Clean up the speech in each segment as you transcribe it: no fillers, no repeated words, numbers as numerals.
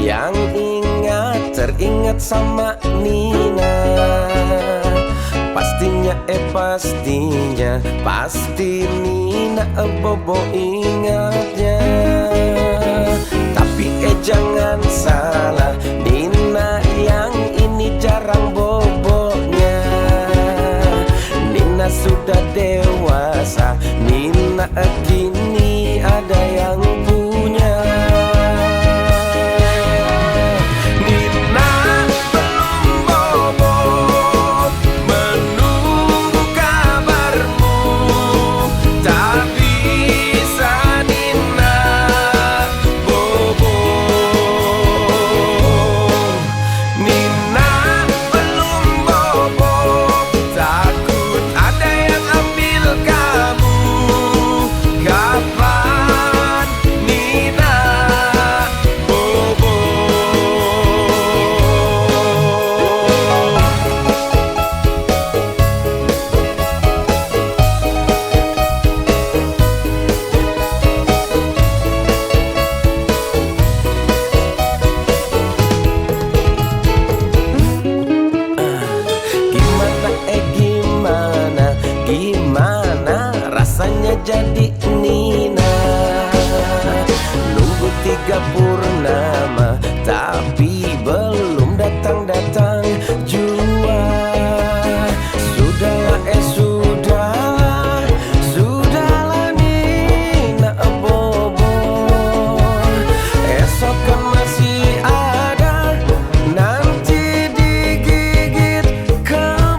yang teringat sama Nina. Pastinya pasti Nina bobo ingatnya. Tapi jangan salah, Nina yang ini jarang bobonya. Nina sudah dewasa, Nina kini ada yang punya. Gimana rasanya jadi Nina? Nunggu 3 purnama tapi belum datang-datang jua. Sudahlah Nina bobo. Esok kan masih ada, nanti digigit kebon.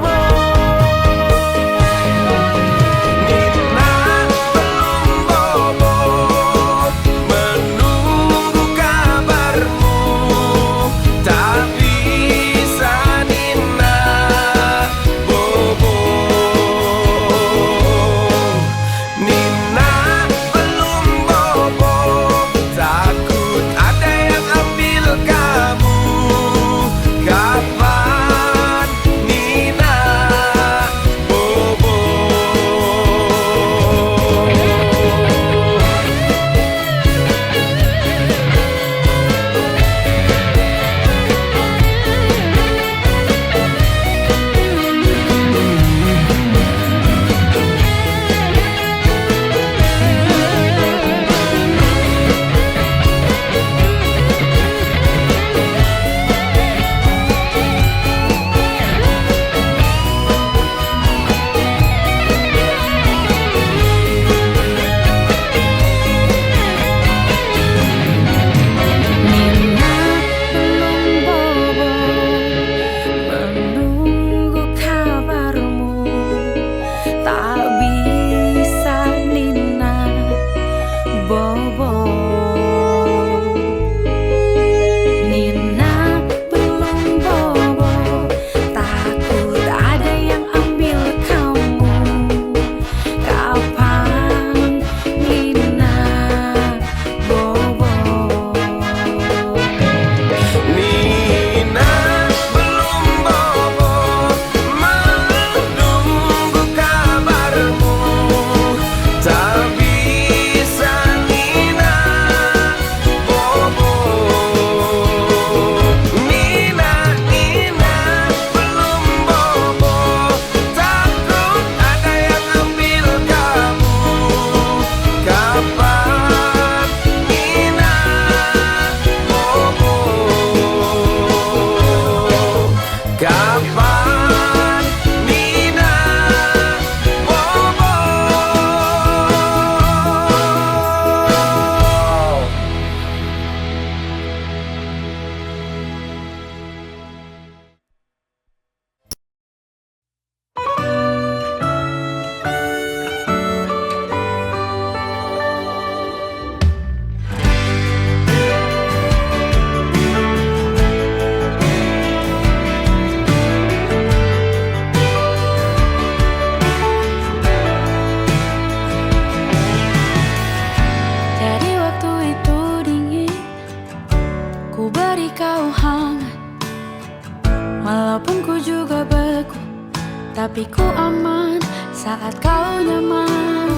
tapi ku aman saat kau nyaman.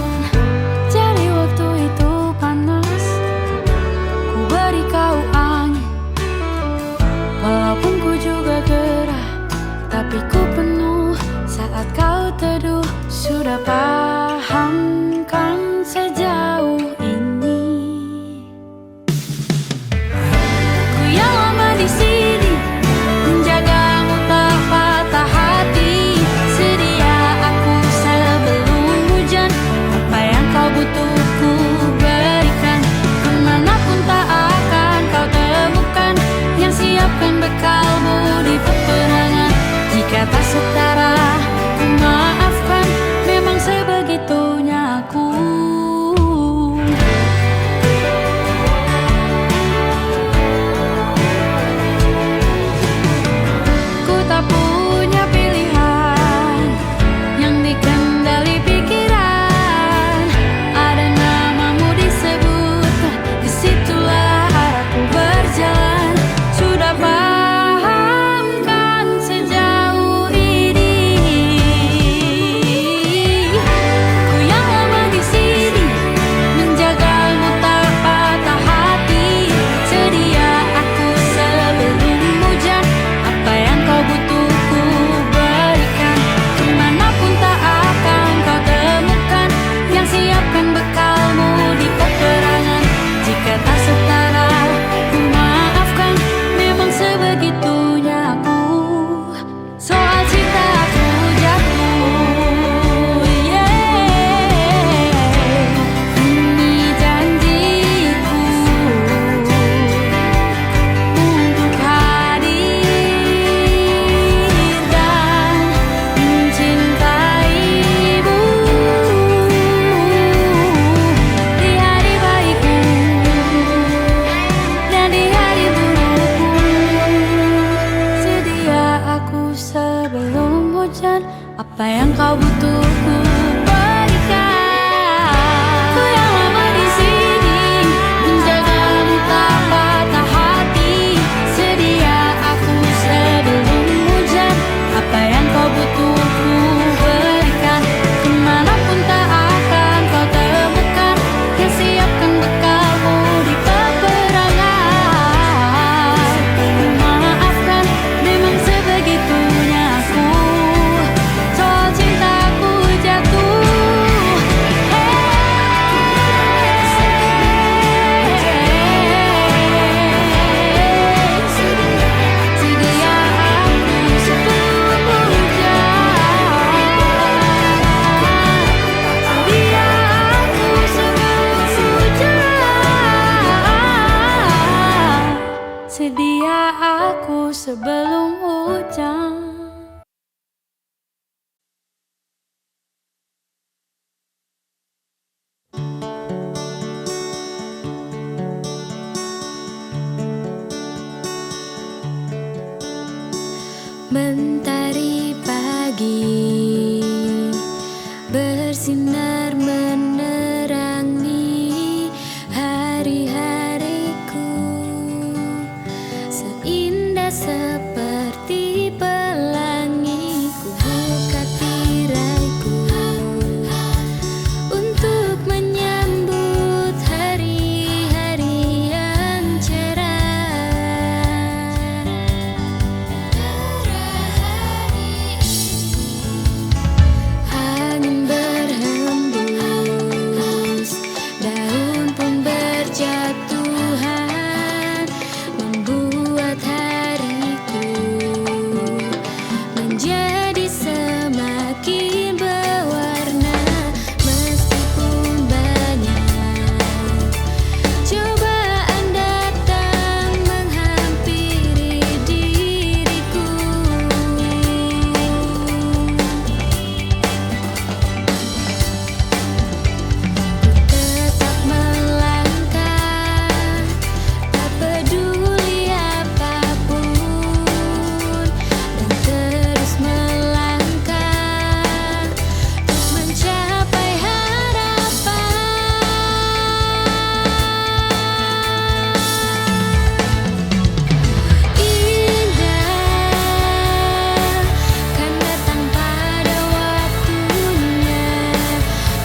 Jadi waktu itu panas, ku beri kau angin Mentari pagi bersinar menerangi hari-hariku, seindah seperti pelangi. Ku buka tiraiku untuk menyambut hari-hari yang cerah. Angin berhembus, daun pun berjatuhan, membuat hariku menjadi semakin berwarna. Meskipun banyak cobaan datang menghampiri diriku, tetap melangkah, tak peduli apapun, dan terus melangkah untuk mencapai harapan. Indah kan datang pada waktunya,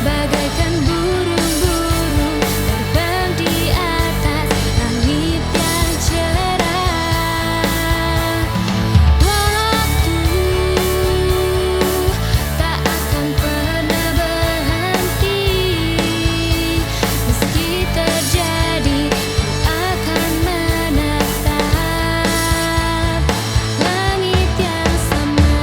bagaikan burung-burung terbang di atas langit yang cerah. Waktu tak akan pernah berhenti, meski terjadi ku akan menatap langit yang sama.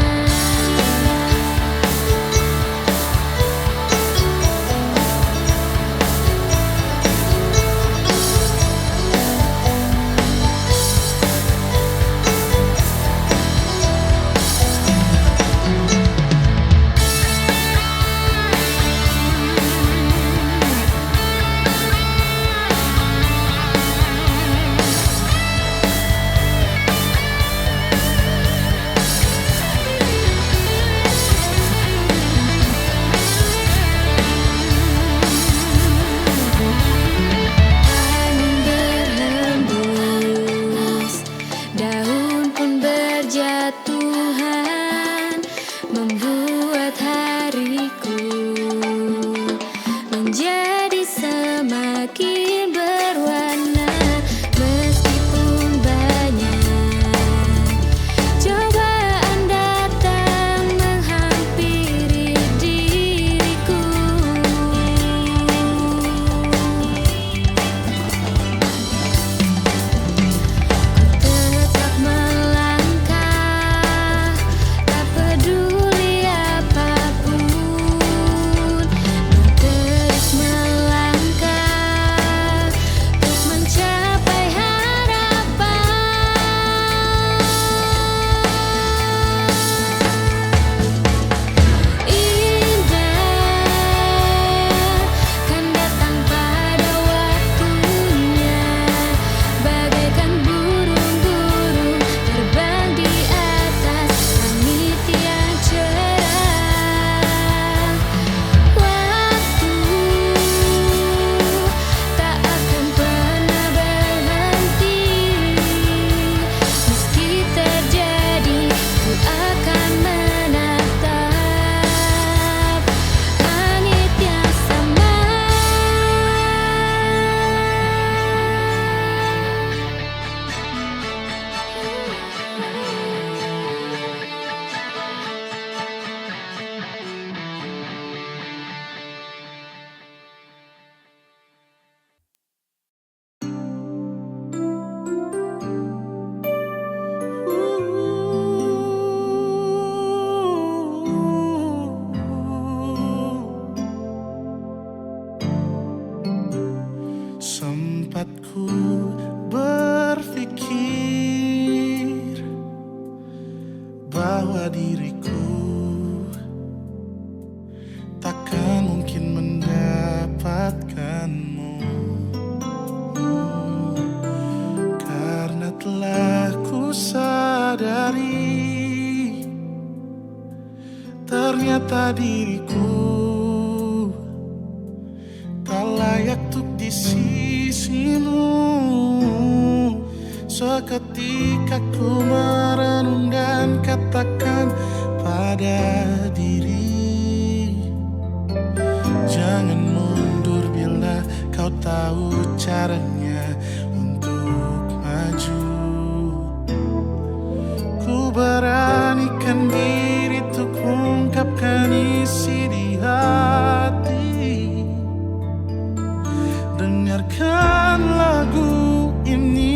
Angin berhembus, daun pun berjatuhan, membuat hariku menjadi semakin berwarna. Meskipun banyak cobaan datang menghampiri diriku, tetap melangkah, tak peduli apapun, dan terus melangkah untuk mencapai harapan. Indah kan datang pada waktunya, bagaikan burung-burung terbang di atas langit yang cerah. Waktu tak akan pernah berhenti, meski terjadi ku akan menatap langit yang sama. Sempat ku berpikir bahwa diriku takkan mungkin mendapatkanmu, karena telah ku sadari diriku tak layak untuk di sisimu. Seketika ku merenung dan katakan pada diri, jangan mundur bila kau tahu caranya untuk maju. Ku beranikan diri untuk ungkapkan isi di hati. Dengarkan lagu ini,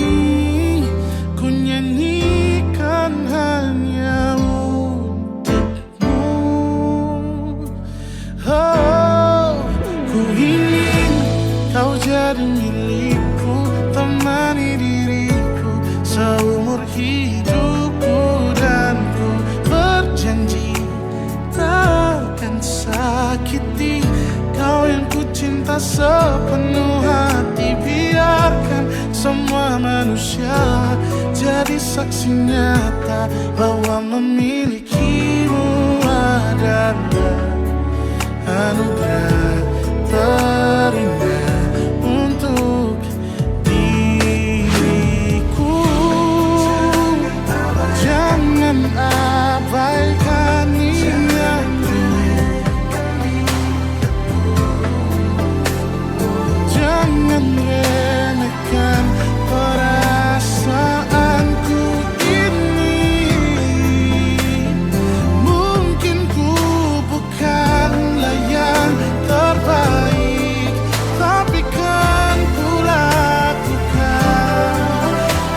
ku nyanyikan hanya untukmu. Oh, ku ingin kau jadi milikku, temani diriku seumur hidupku, dan ku berjanji takkan sakiti kau yang ku cinta sepenuh hati. Biarkan semua manusia jadi saksi nyata bahwa memilikimu adalah anugerah terindah untuk diriku. Jangan abaikan niatku, jangan remehkan perasaanku ini. Mungkin ku bukanlah yang terbaik, tapi kan ku lakukan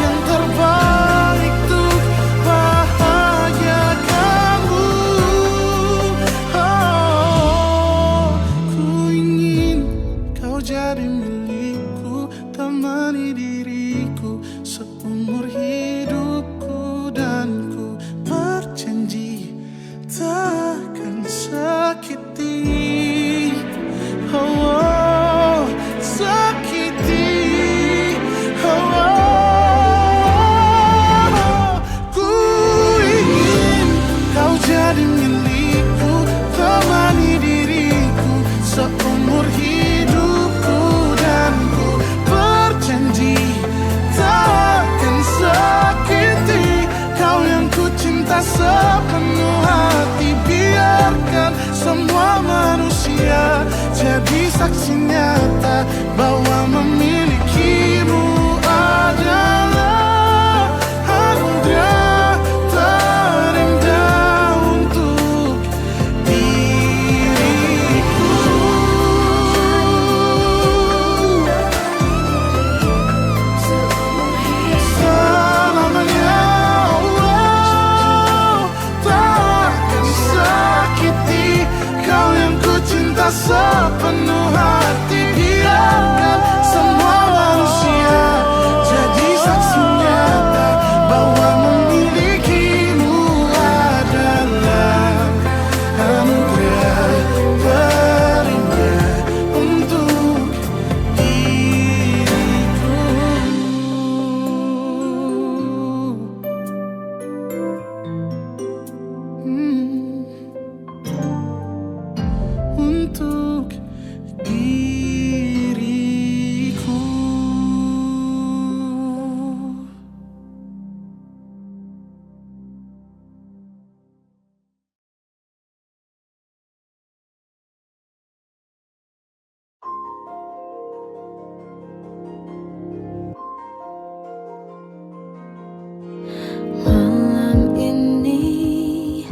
yang terbaik untuk bahagiakanmu. Oh, ku ingin kau jadi milikku, temani diriku seumur hidupku, dan ku berjanji takkan sakiti, oh, sakiti, oh. Ku ingin kau jadi milikku, temani diriku seumur hidupku, dan ku berjanji takkan sakiti kau yang ku cinta sepenuh hati. Biarkan semua manusia jadi saksi nyata bahwa memilikimu adalah anugerah terindah untuk diriku. Selamanya, oh, takkan sakiti kau yang ku cinta sepenuh hati. Biarkan semua manusia jadi saksi nyata bahwa memilikimu adalah anugerah terindah untuk diriku. Untuk diriku. Malam ini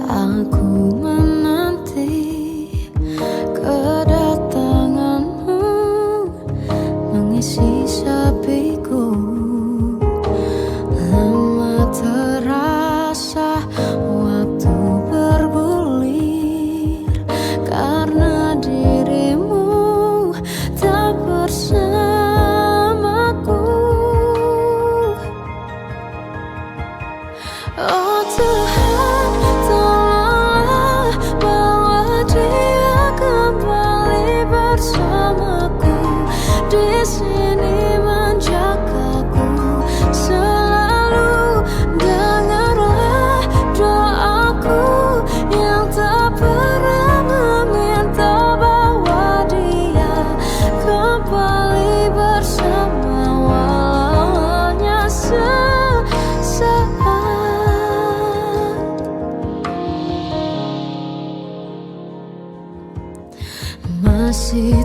aku menanti kedatanganmu, mengisi sepiku. Lama terasa waktu bergulir karena dirimu tak bersamaku. Oh Tuhan, tolonglah bawa dia kembali bersamaku, di sini menjagaku selalu. Dengarlah doaku yang tak pernah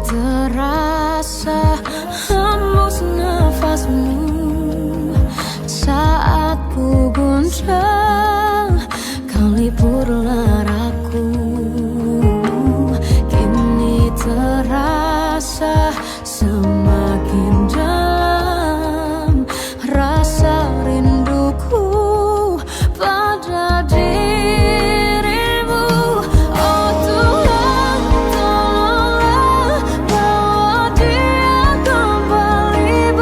terasa hembus nafasmu saat ku goncang, kau lipurlah raku. Kini terasa semakin dalam rasa rinduku pada dirimu. Oh Tuhan, tolonglah bawa dia kembali.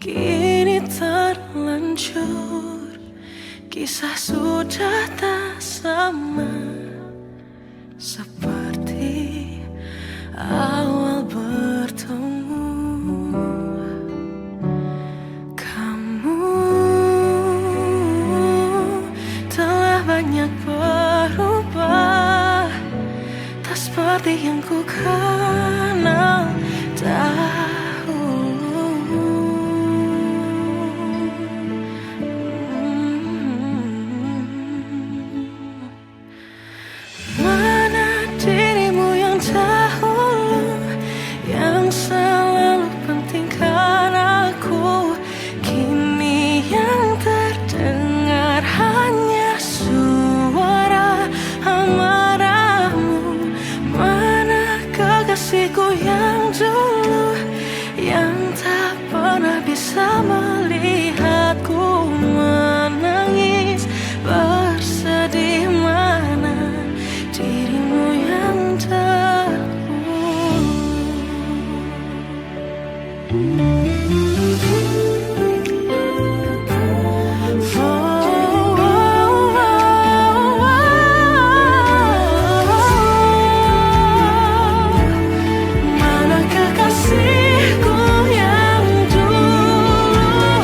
kini terlanjur, kisah sudah tak sama seperti awal bertemu. Kamu telah banyak berubah, tak seperti yang ku kenal dahulu. Mana dirimu yang dahulu, yang selalu pentingkan aku, kini yang terdengar hanya suara amarahmu. Mana kekasihku yang dulu, yang tak pernah bisa melihatku menangis bersedih. Mana dirimu yang dahulu. Mana kekasihku yang dulu,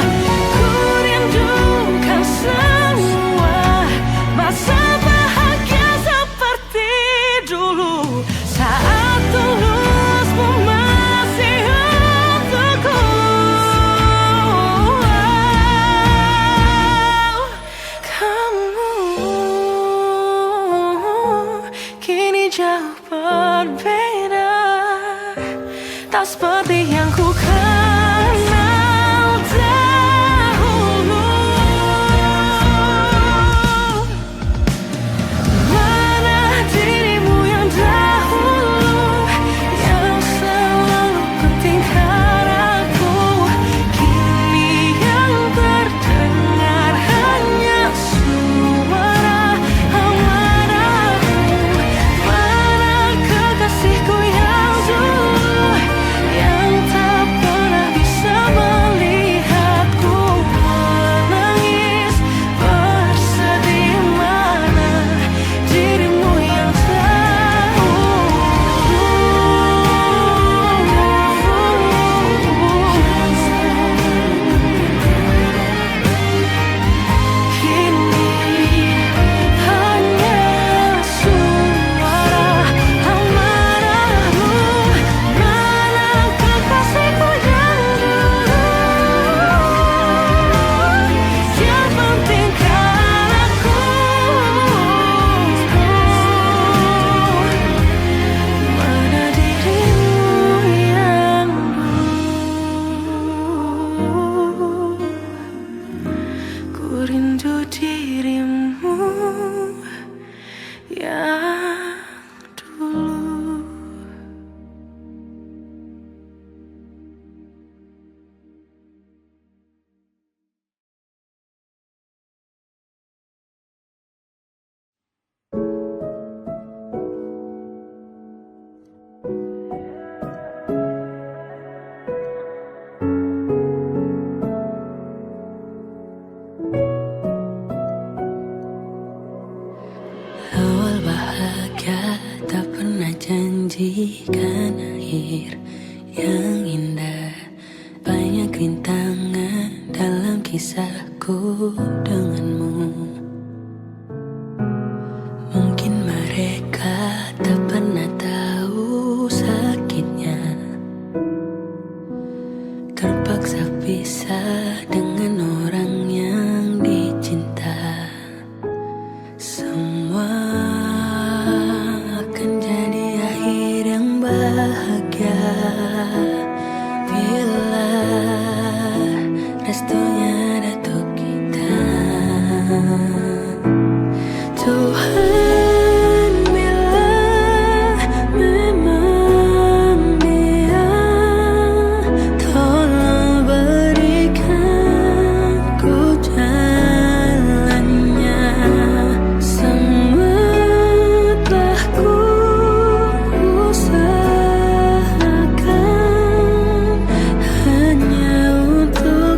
ku rindukan semua masa bahagia seperti dulu, saat tulusmu masih untukku. Kamu kini jauh berbeda, tak seperti yang ku kenal dahulu. Mana dirimu yang dahulu, yang selalu pentingkan aku, kini yang terdengar hanya suara amarahmu. Mana kekasihku yang dulu, yang tak pernah bisa melihatku menangis bersedih. Mana dirimu yang kini hanya suara amarahmu. Mana kekasihku yang dulu, yang pentingkan aku, mana dirimu yang dulu. Ku rindu dirimu yang dulu. Awal bahagia tak pernah janjikan akhir yang indah. Banyak rintangan dalam kisahku denganmu. Mungkin mereka tak pernah tahu sakitnya terpaksa pisah dengan orang yang dicinta. Semua akan jadi akhir yang bahagia bila restunya ada untuk kita. Tuhan, bila memang Dia, tolong berikan ku jalannya. Semua telah ku usahakan hanya untuk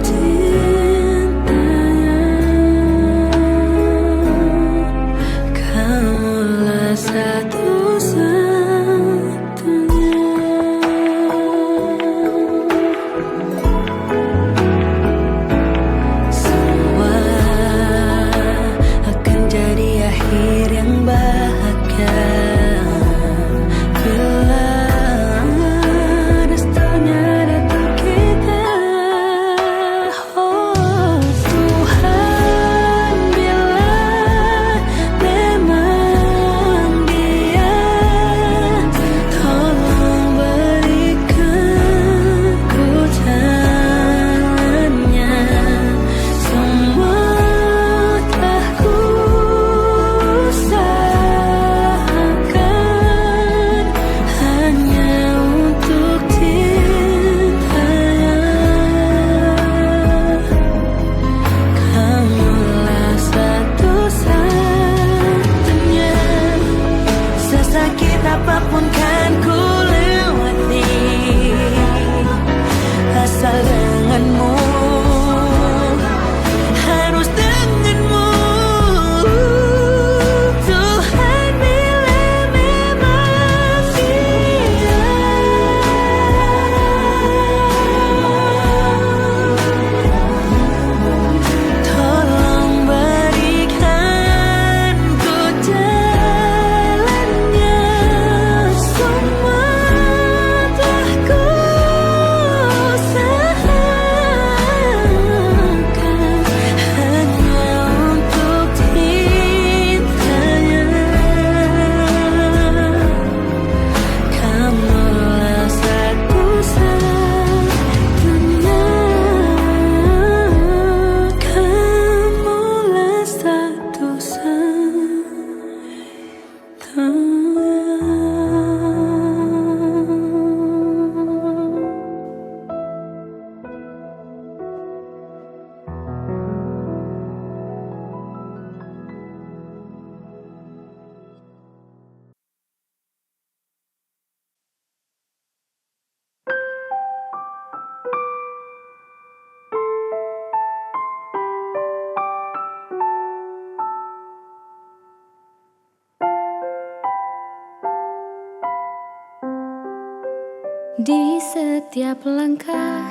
Di setiap langkah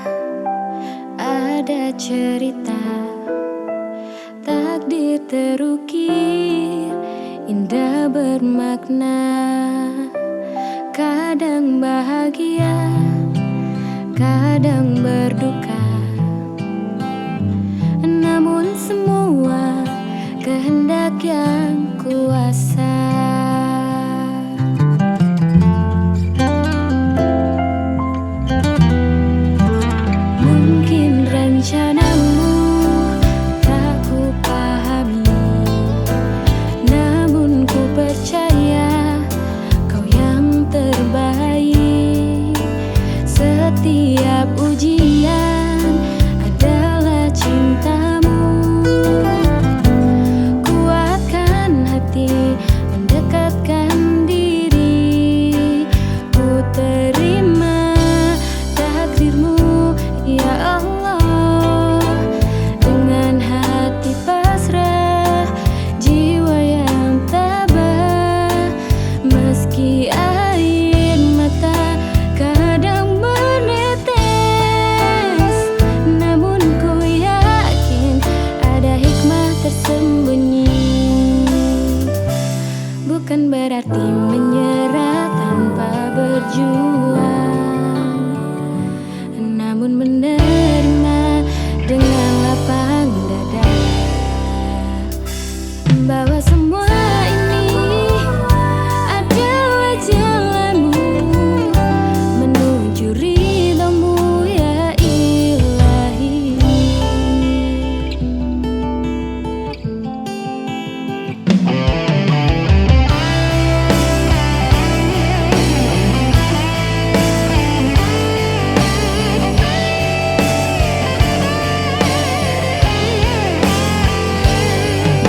ada cerita, takdir terukir, indah bermakna. Kadang bahagia, kadang berduka, namun semua kehendak yang kuasa. Mungkin rencanamu tak ku pahami, namun ku percaya kau yang terbaik. Setiap ujian adalah cintamu. Kuatkan hati, mendekatkan diri. Ku terima takdirmu, ya Allah. Dengan hati pasrah, jiwa yang tabah. Meski air mata kadang menetes, namun ku yakin ada hikmah tersembunyi. Bukan berarti menyerah tanpa berjuang, namun menerima dengan lapang dada, bahwa semua ini adalah jalanmu menuju ridhamu, ya Ilahi.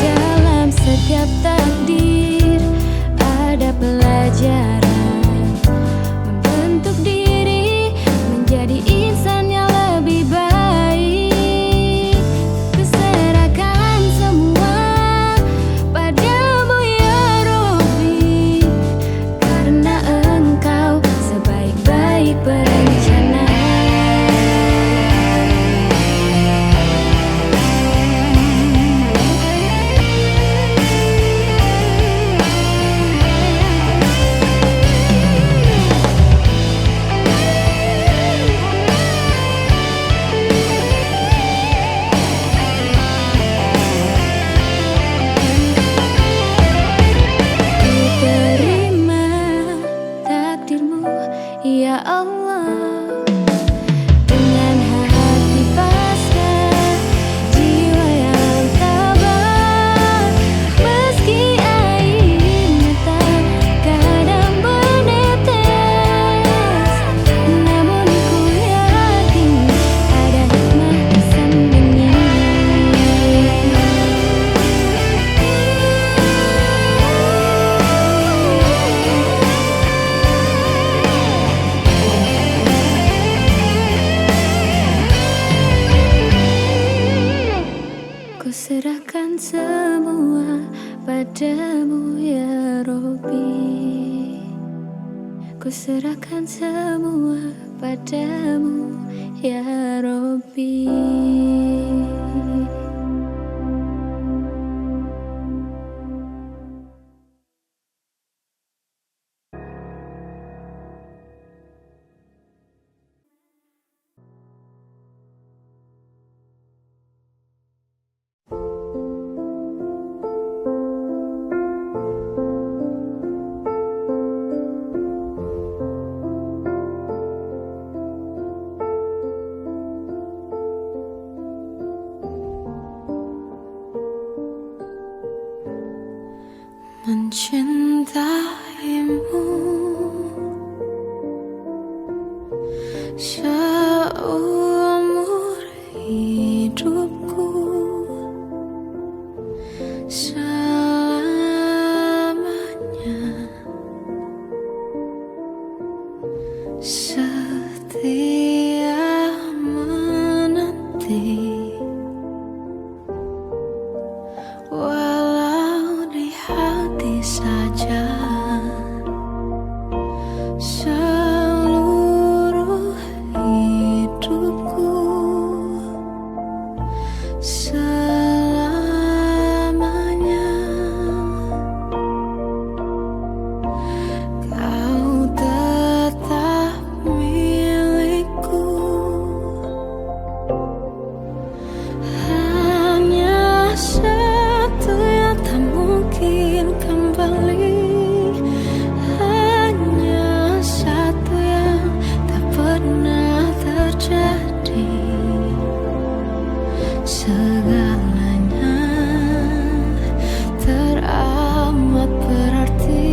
Dalam setiap takdir ada pelajaran, membentuk diri menjadi insan yang lebih baik. Kuserahkan semua padamu, ya Rabbi, karena Engkau sebaik-baik perencana. Ku terima takdirmu, ya Allah. Dengan hati pasrah, jiwa yang tabah. Meski air mata kadang menetes, namun ku yakin ada hikmah tersembunyi. Ku serahkan semua padamu, ya Rabbi. Ku serahkan semua padamu, ya Rabbi. Mencintaimu seumur hidupku, selamanya setia menanti. Walau di hati saja selamanya. Kau tetap milikku, hanya satu yang tak mungkin kembali, hanya satu yang tak pernah terjadi. Segalanya teramat berarti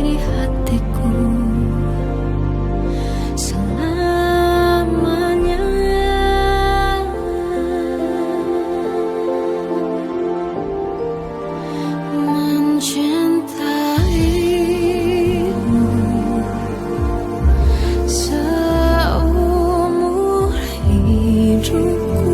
di hatiku selamanya. Mencintaimu seumur hidupku,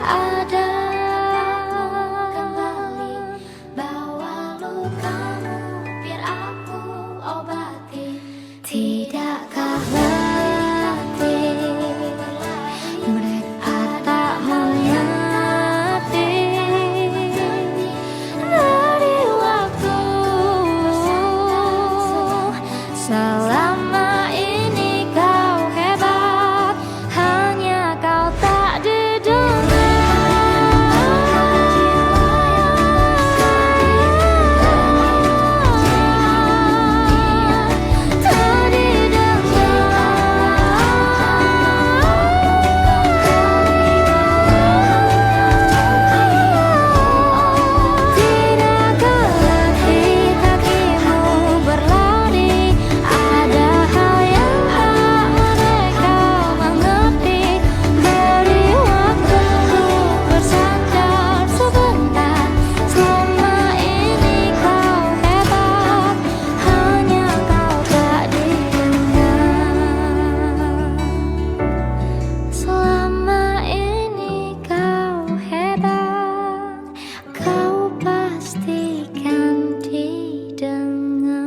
ada. Kembali bawa lukamu biar aku obati. Tidakkah letih mereka tak mengerti dari waktu. Selama ini kau hebat, hanya kau tak didengar. Tak Tidakkah letih kakimu berlari? Ada hal yang tak mereka mengerti. Beri waktu bersandar sebentar. Selama ini kau hebat, hanya kau tak didengar. Selama ini kau hebat, kau pastikan didengar.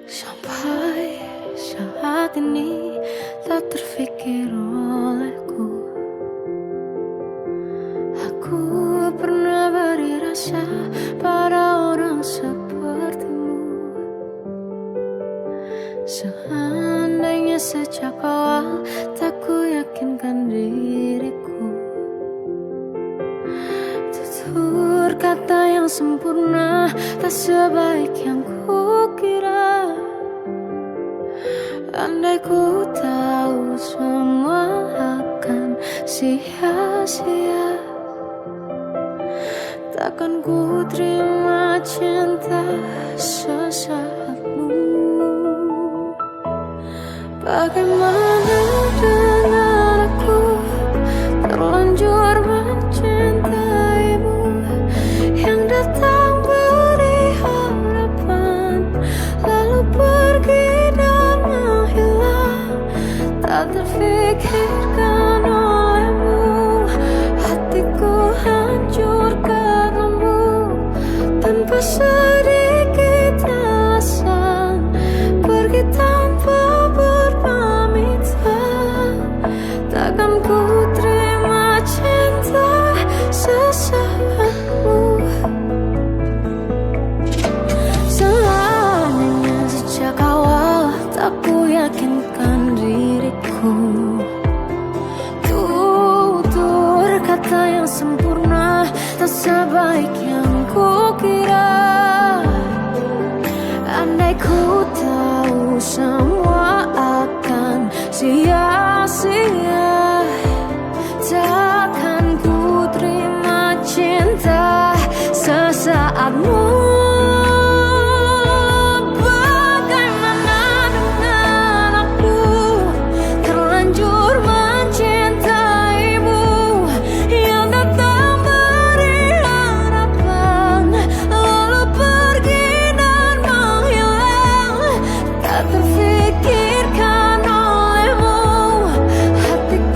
Sampai saat ini tak terfikir olehku. Aku pernah beri rasa pada orang sepertimu. Seandainya sejak awal tak ku yakinkan diriku. Tutur kata yang sempurna tak sebaik yang ku kira. Andai ku tahu semua akan sia-sia, takkan ku terima cinta sesaatmu. Bagaimana dengan aku terlanjur mencintaimu, yang datang beri harapan lalu pergi dan menghilang. Tak terfikirkan olehmu, hatiku hancur karenamu. Tanpa sedikit alasan pergi tanpa berpamitan. Takkan ku terima cinta sesaatmu. Seandainya sejak awal tak ku yakinkan diriku. Tutur kata yang sempurna tak sebaik yang ku kira. Andai ku tahu semua akan sia-sia, takkan ku terima cinta sesaatmu. Bagaimana dengan aku terlanjur mencintaimu, yang datang beri harapan lalu pergi dan menghilang. Tak terfikirkan olehmu, hatiku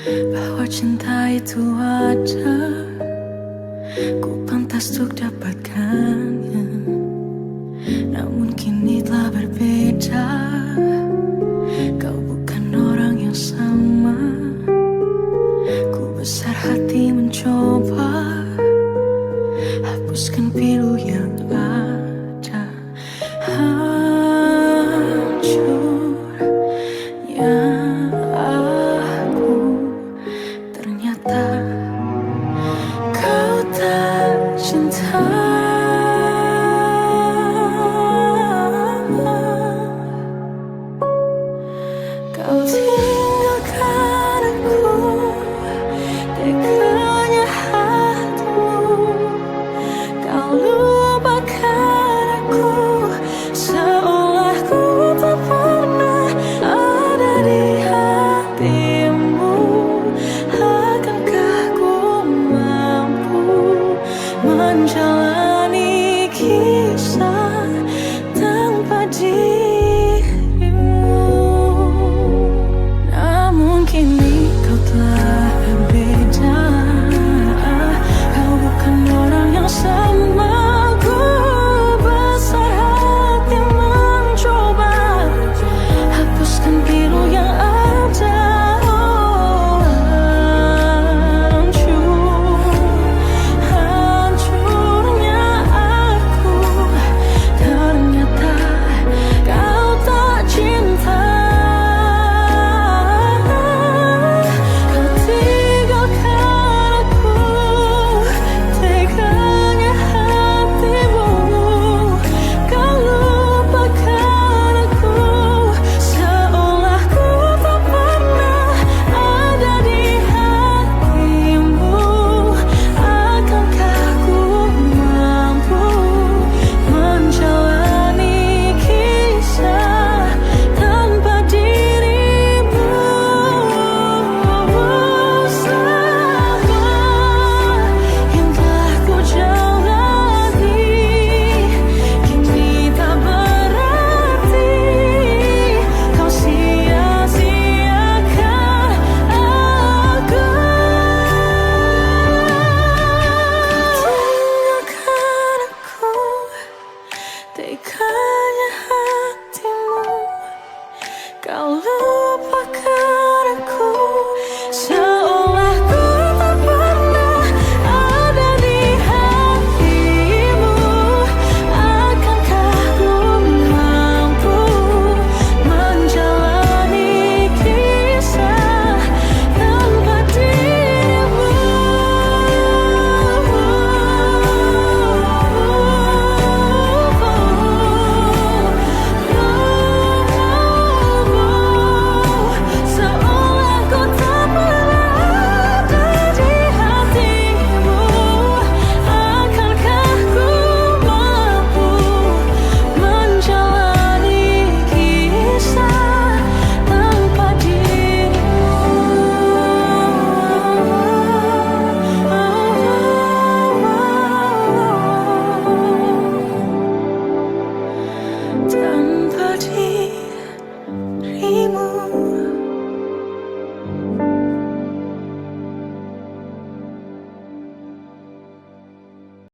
bahwa cinta itu ada, ku pantas untuk dapatkannya. Namun kini telah berbeda, kau bukan orang yang sama. Ku besar hati mencoba hapuskan pilu